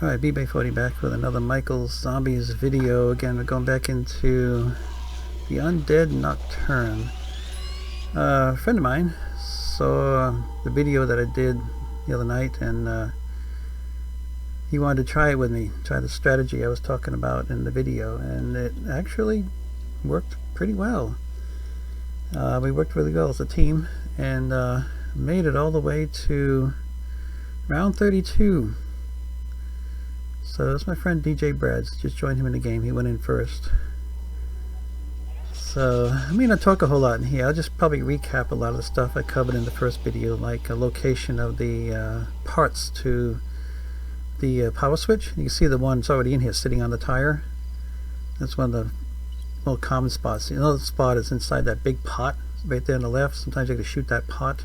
Alright, B-Bay40 back with another Michael's Zombies video. Again, we're going back into the Undead Nocturn. A friend of mine saw the video that I did the other night, and he wanted to try it with me, try the strategy I was talking about in the video, and it actually worked pretty well. We worked really well as a team, and made it all the way to round 32. So that's my friend DJ Brads. Just joined him in the game. He went in first. So I'm going to talk a whole lot in here. I'll just probably recap a lot of the stuff I covered in the first video, like a location of the parts to the power switch. You can see the one that's already in here sitting on the tire. That's one of the more common spots. Another spot is inside that big pot right there on the left. Sometimes you have to shoot that pot.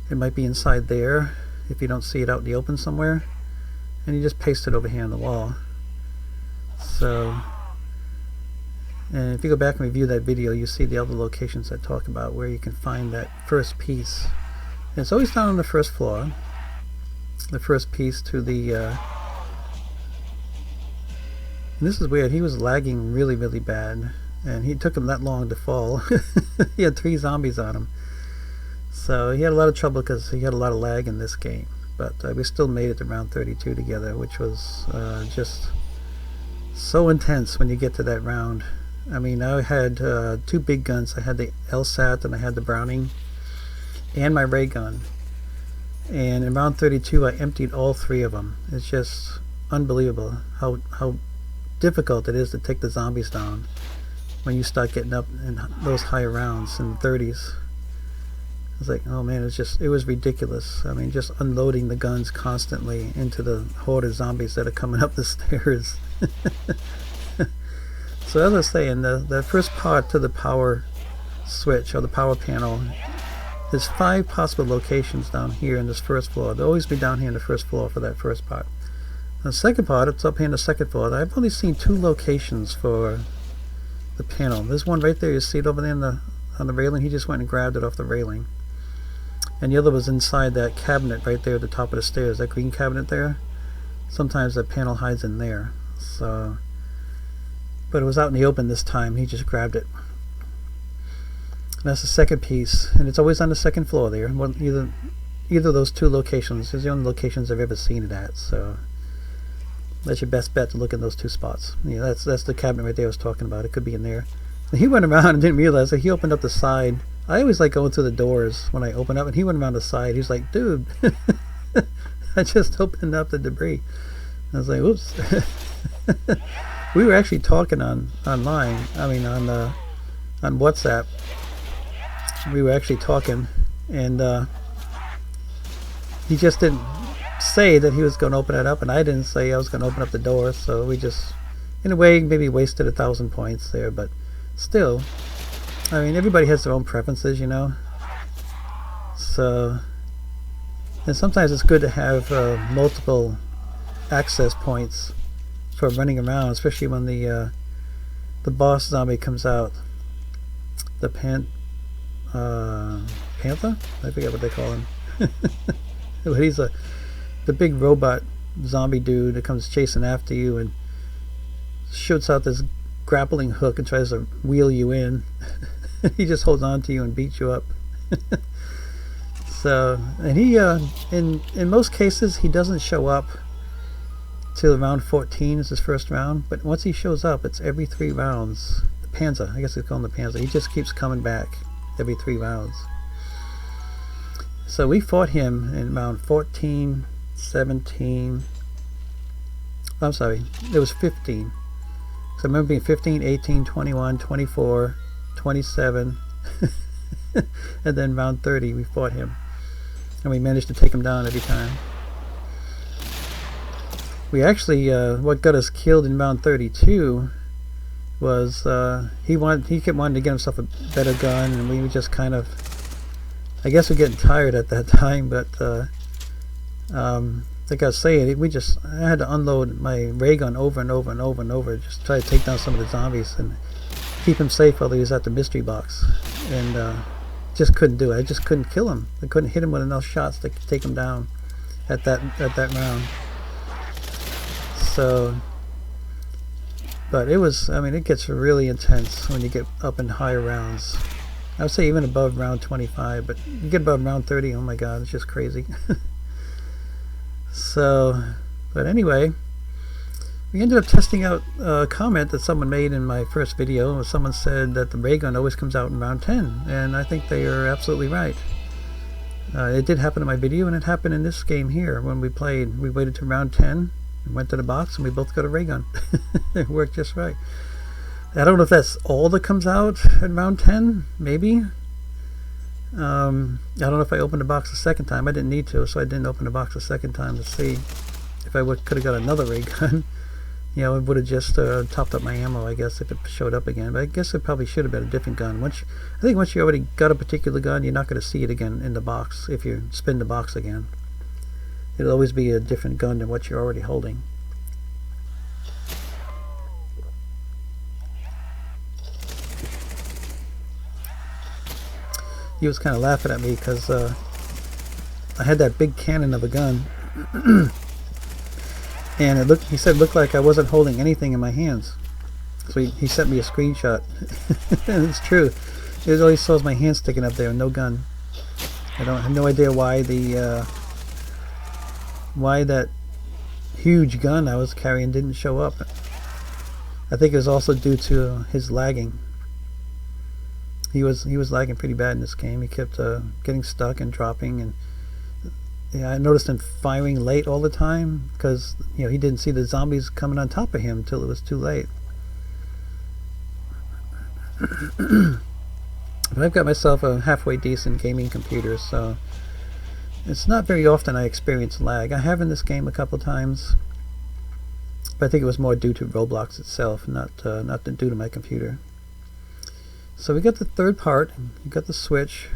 It might be inside there if you don't see it out in the open somewhere. And you just paste it over here on the wall. So, and if you go back and review that video, you see the other locations I talk about where you can find that first piece. And it's always down on the first floor. The first piece to the and this is weird, he was lagging really bad, and he took him that long to fall. He had 3 zombies on him, so he had a lot of trouble because he had a lot of lag in this game. But we still made it to round 32 together, which was just so intense when you get to that round. I mean, I had 2 big guns. I had the LSAT and I had the Browning and my ray gun. And in round 32 I emptied all 3 of them. It's just unbelievable how difficult it is to take the zombies down when you start getting up in those higher rounds in the 30s. It's like, oh man, it was ridiculous. I mean, just unloading the guns constantly into the horde of zombies that are coming up the stairs. So as I was saying, the first part to the power switch or the power panel, there's 5 possible locations down here in this first floor. They'll always be down here in the first floor for that first part. The second part, it's up here in the second floor. I've only seen 2 locations for the panel. There's one right there. You see it over there on the railing. He just went and grabbed it off the railing. And the other was inside that cabinet right there at the top of the stairs, that green cabinet there. Sometimes that panel hides in there. So, but it was out in the open this time. He just grabbed it. And that's the second piece, and it's always on the second floor there. Either of those 2 locations is the only locations I've ever seen it at. So that's your best bet to look in those 2 spots. Yeah, that's the cabinet right there I was talking about. It could be in there. And he went around and didn't realize that he opened up the side. I always like going through the doors when I open up, and he went around the side. He was like, dude, I just opened up the debris. I was like, oops. We were actually talking online. I mean, on WhatsApp. We were actually talking, and he just didn't say that he was going to open it up, and I didn't say I was going to open up the door. So we just, in a way, maybe wasted 1,000 points there, but still. I mean, everybody has their own preferences, you know. So, and sometimes it's good to have multiple access points for running around, especially when the boss zombie comes out. The Panther? I forget what they call him. But he's the big robot zombie dude that comes chasing after you and shoots out this grappling hook and tries to wheel you in. He just holds on to you and beats you up. So, and he in most cases he doesn't show up till round 14 is his first round, but once he shows up, it's every 3 rounds. The Panzer, I guess they call him the Panzer. He just keeps coming back every 3 rounds. So we fought him in round 14, 17. I'm sorry, it was 15. So I remember being 15, 18, 21, 24, 27, and then round 30 we fought him, and we managed to take him down every time. We actually, what got us killed in round 32 was he kept wanting to get himself a better gun, and we were just kind of, I guess we're getting tired at that time, but like I was saying, I had to unload my ray gun over and over, just try to take down some of the zombies and keep him safe while he was at the mystery box, and just couldn't do it. I just couldn't kill him. I couldn't hit him with enough shots to take him down at that round. So, but it was, I mean, it gets really intense when you get up in higher rounds. I would say even above round 25, but you get above round 30, oh my god, it's just crazy. So, but anyway, we ended up testing out a comment that someone made in my first video. Someone said that the ray gun always comes out in round 10, and I think they are absolutely right. It did happen in my video, and it happened in this game here when we played. We waited to round 10, and went to the box, and we both got a ray gun. It worked just right. I don't know if that's all that comes out in round 10, maybe. I don't know if I opened the box a second time. I didn't need to, so I didn't open the box a second time to see if I could have got another ray gun. You know, it would have just topped up my ammo, I guess, if it showed up again. But I guess it probably should have been a different gun. I think once you already got a particular gun, you're not going to see it again in the box if you spin the box again. It'll always be a different gun than what you're already holding. He was kind of laughing at me because I had that big cannon of a gun. And he said it looked like I wasn't holding anything in my hands. So he sent me a screenshot. And it's true. It always shows my hand sticking up there and no gun. I have no idea why that huge gun I was carrying didn't show up. I think it was also due to his lagging. He was lagging pretty bad in this game. He kept getting stuck and dropping, and yeah, I noticed him firing late all the time because, you know, he didn't see the zombies coming on top of him until it was too late. But I've got myself a halfway decent gaming computer, so it's not very often I experience lag. I have in this game a couple times, but I think it was more due to Roblox itself, not due to my computer. So we got the third part. We got the switch,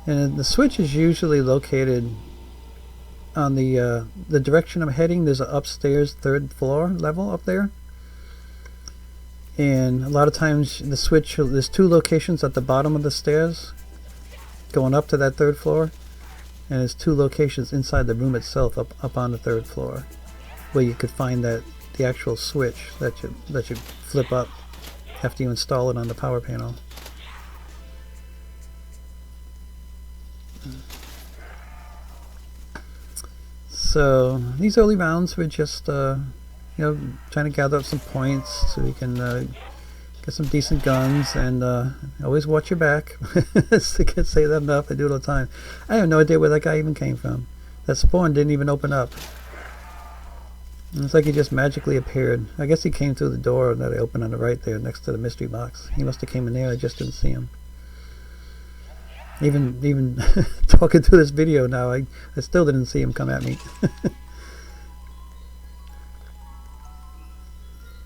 and the switch is usually located on the direction I'm heading. There's an upstairs third floor level up there, and a lot of times the switch, there's two locations at the bottom of the stairs going up to that third floor, and there's two locations inside the room itself up on the third floor where you could find the actual switch that you flip up after you install it on the power panel. So these early rounds we're just you know, trying to gather up some points so we can get some decent guns, and always watch your back. I can't say that enough. I do it all the time. I have no idea where that guy even came from. That spawn didn't even open up. It's like he just magically appeared. I guess he came through the door that I opened on the right there next to the mystery box. He must have came in there. I just didn't see him. Even talking through this video now, I still didn't see him come at me.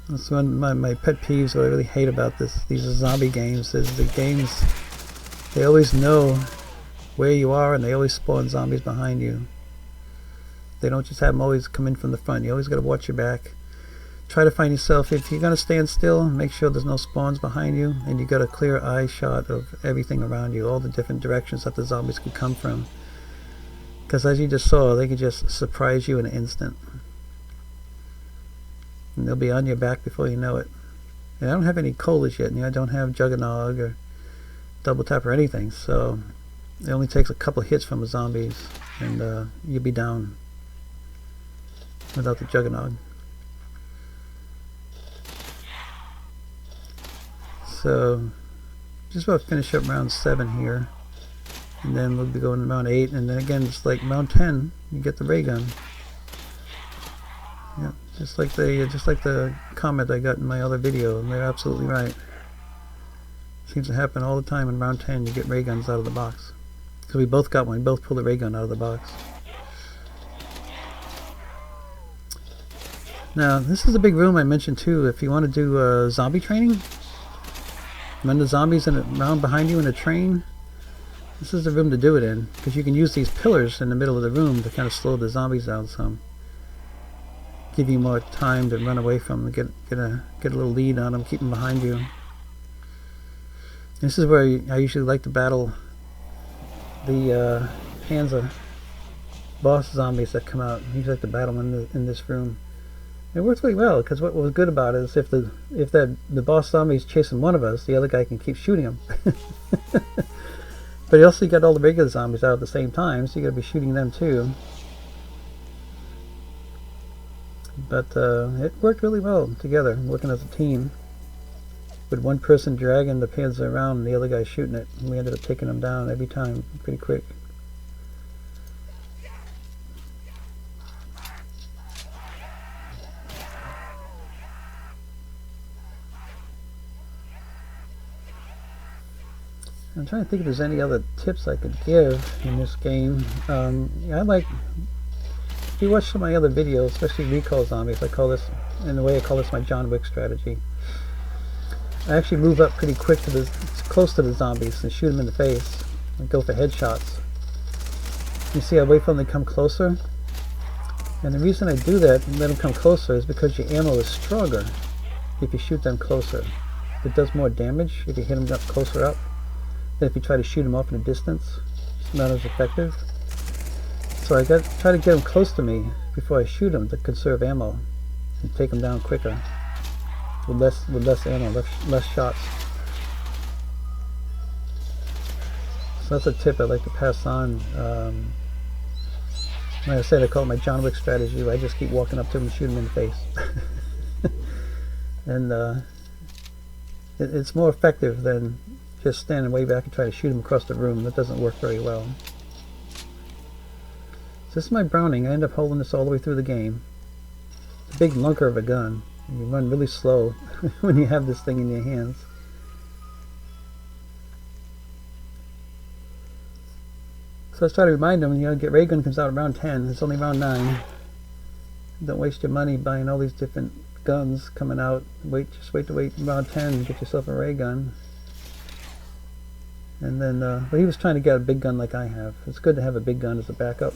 That's one of my pet peeves, what I really hate about these zombie games, is the games, they always know where you are and they always spawn zombies behind you. They don't just have them always come in from the front. You always got to watch your back. Try to find yourself, if you're going to stand still, make sure there's no spawns behind you, and you got a clear eye shot of everything around you, all the different directions that the zombies could come from. Because as you just saw, they could just surprise you in an instant. And they'll be on your back before you know it. And I don't have any colas yet, and I don't have Juggernog or Double Tap or anything, so it only takes a couple hits from the zombies, and you'll be down without the Juggernog. So just about to finish up round 7 here, and then we'll be going to round 8, and then again it's like round 10 you get the ray gun. Yeah, just like the comment I got in my other video, and they're absolutely right. Seems to happen all the time in round 10. You get ray guns out of the box, because we both got one. We both pulled a ray gun out of the box. Now this is a big room I mentioned too. If you want to do zombie training, when the zombies around behind you in a train, this is the room to do it in, because you can use these pillars in the middle of the room to kind of slow the zombies down some. Give you more time to run away from them, get a little lead on them, keep them behind you. This is where I usually like to battle the Panzer boss zombies that come out. I usually like to battle them in this room. It works really well, because what was good about it is if the boss zombie is chasing one of us, the other guy can keep shooting him. But you also got all the regular zombies out at the same time, so you got to be shooting them too. But it worked really well together, working as a team, with one person dragging the pins around and the other guy shooting it. And we ended up taking them down every time pretty quick. I'm trying to think if there's any other tips I could give in this game. I like, if you watch some of my other videos, especially recall zombies, I call this, in a way I call this my John Wick strategy. I actually move up pretty quick to close to the zombies and shoot them in the face and go for headshots. You see, I wait for them to come closer, and the reason I do that and let them come closer is because your ammo is stronger if you shoot them closer. It does more damage if you hit them up closer up. If you try to shoot them off in a distance, it's not as effective. So I try to get them close to me before I shoot them to conserve ammo and take them down quicker with less ammo, less shots. So that's a tip I'd like to pass on. Like I said, I call it my John Wick strategy, where I just keep walking up to them and shoot them in the face. And it's more effective than just standing way back and try to shoot him across the room. That doesn't work very well. So this is my Browning. I end up holding this all the way through the game. It's a big lunker of a gun. You run really slow when you have this thing in your hands. So let's try to remind them, get ray gun comes out around 10. It's only around 9. Don't waste your money buying all these different guns coming out. Just wait around 10 and get yourself a ray gun. And then, but he was trying to get a big gun like I have. It's good to have a big gun as a backup.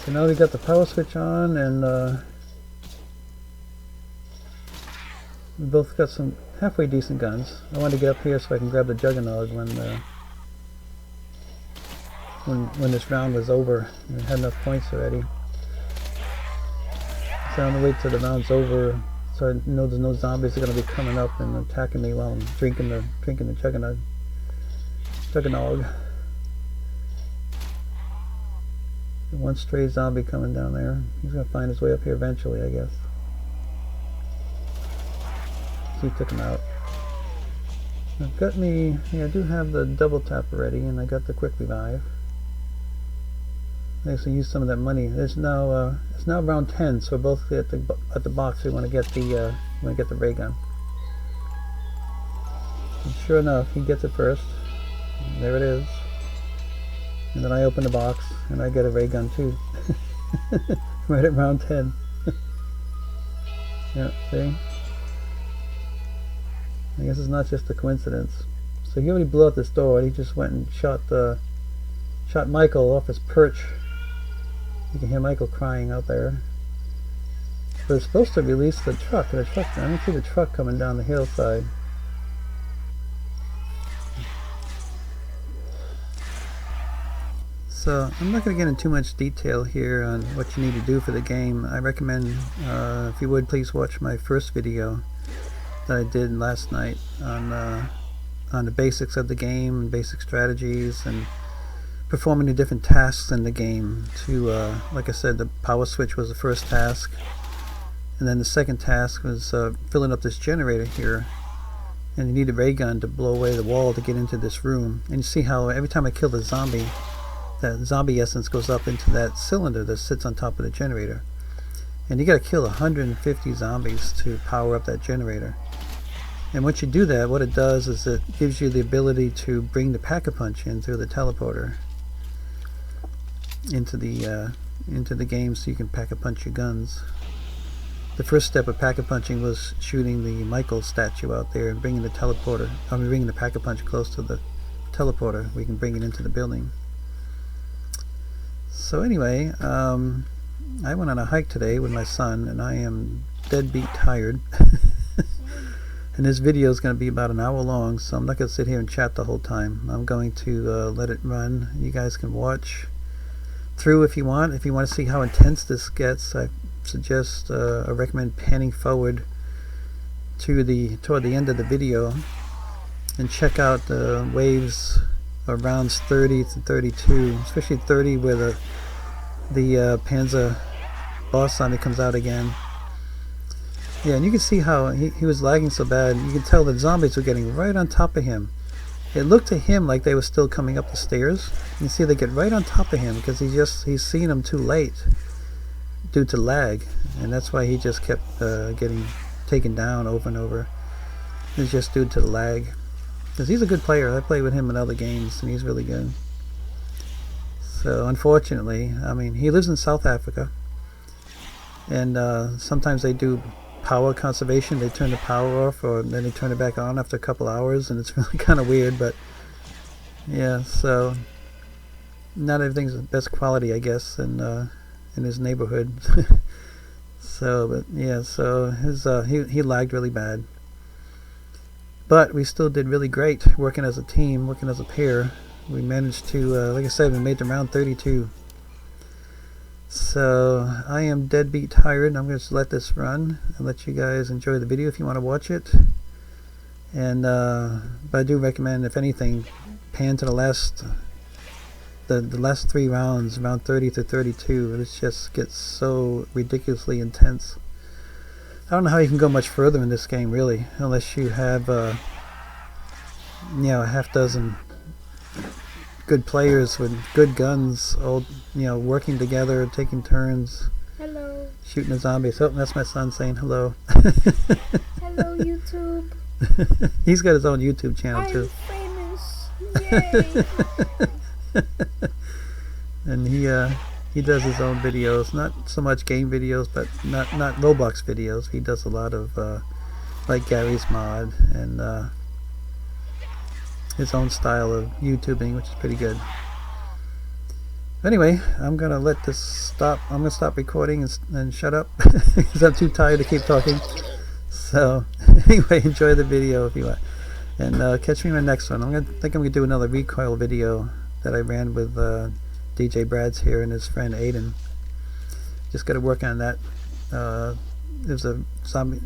So now we got the power switch on, and we both got some halfway decent guns. I wanted to get up here so I can grab the Juggernaut when this round was over. I had enough points already. So I'm gonna wait till the round's over, so I know there's no zombies that are going to be coming up and attacking me while I'm drinking the Juggernaut. One stray zombie coming down there. He's going to find his way up here eventually, I guess. So he took him out. I've got me, I do have the double tap already, and I got the quick revive. I actually used some of that money. It's now round 10, so we're both at the box. We want to get the ray gun. And sure enough, he gets it first. There it is. And then I open the box and I get a ray gun too. Right at round 10. Yeah, see? I guess it's not just a coincidence. So he already blew out this door, and he just went and shot Michael off his perch. You can hear Michael crying out there. But it's supposed to release the truck. I don't see the truck coming down the hillside. So I'm not going to get into too much detail here on what you need to do for the game. I recommend, if you would, please watch my first video that I did last night on the basics of the game and basic strategies and performing the different tasks in the game. Like I said, the power switch was the first task, and then the second task was filling up this generator here, and you need a ray gun to blow away the wall to get into this room. And you see how every time I kill the zombie, that zombie essence goes up into that cylinder that sits on top of the generator. And you got to kill 150 zombies to power up that generator. And once you do that, what it does is it gives you the ability to bring the pack-a-punch in through the teleporter into the game, so you can pack-a-punch your guns. The first step of pack-a-punching was shooting the Michael statue out there and bringing the bringing the pack-a-punch close to the teleporter. We can bring it into the building. So anyway, I went on a hike today with my son, and I am deadbeat tired. And this video is going to be about an hour long, so I'm not going to sit here and chat the whole time. I'm going to let it run. You guys can watch. through if you want. If you want to see how intense this gets, I recommend panning forward toward the end of the video and check out the waves or rounds 30 to 32, especially 30 where the Panzer boss zombie comes out again. Yeah, and you can see how he was lagging so bad. You can tell the zombies were getting right on top of him. It looked to him like they were still coming up the stairs. You can see they get right on top of him because he's seen them too late due to lag, and that's why he just kept getting taken down over and over. It's just due to the lag. Because he's a good player. I played with him in other games, and he's really good. So unfortunately, I mean, he lives in South Africa, and sometimes they do power conservation. They turn the power off, or then they turn it back on after a couple hours, and it's really kind of weird. But yeah, so not everything's the best quality, I guess, in his neighborhood. So, but yeah, so his he lagged really bad. But we still did really great working as a team, working as a pair. We managed to, like I said, we made the round 32. So I am deadbeat tired. I'm going to let this run and let you guys enjoy the video if you want to watch it. And but I do recommend, if anything, pan to the last three rounds, round 30 to 32. It just gets so ridiculously intense. I don't know how you can go much further in this game, really, unless you have a half dozen good players with good guns, all working together, taking turns. Hello. Shooting the zombies. Oh, that's my son saying hello. Hello, YouTube. He's got his own YouTube channel too. I'm famous. Yay. And he does his own videos, not so much game videos, but not Roblox videos. He does a lot of like Gary's Mod and his own style of YouTubing, which is pretty good. Anyway, I'm gonna let this stop. I'm gonna stop recording and shut up because I'm too tired to keep talking. So anyway, enjoy the video if you want, and catch me in the next one. I think I'm gonna do another recoil video that I ran with DJ Brad's here and his friend Aiden. Just got to work on that. There's a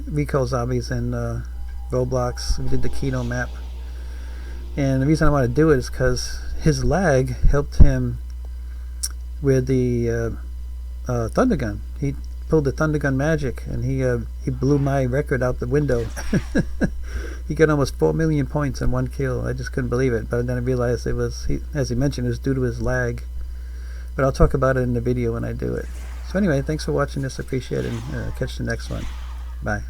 recoil zombies in Roblox. We did the Kino map, and the reason I want to do it is because his lag helped him with the thunder gun. He pulled the thunder gun magic, and he blew my record out the window. He got almost 4 million points in one kill. I just couldn't believe it, but then I realized it was, as he mentioned, it was due to his lag. But I'll talk about it in the video when I do it. So anyway, thanks for watching this. I appreciate it, and catch the next one. Bye.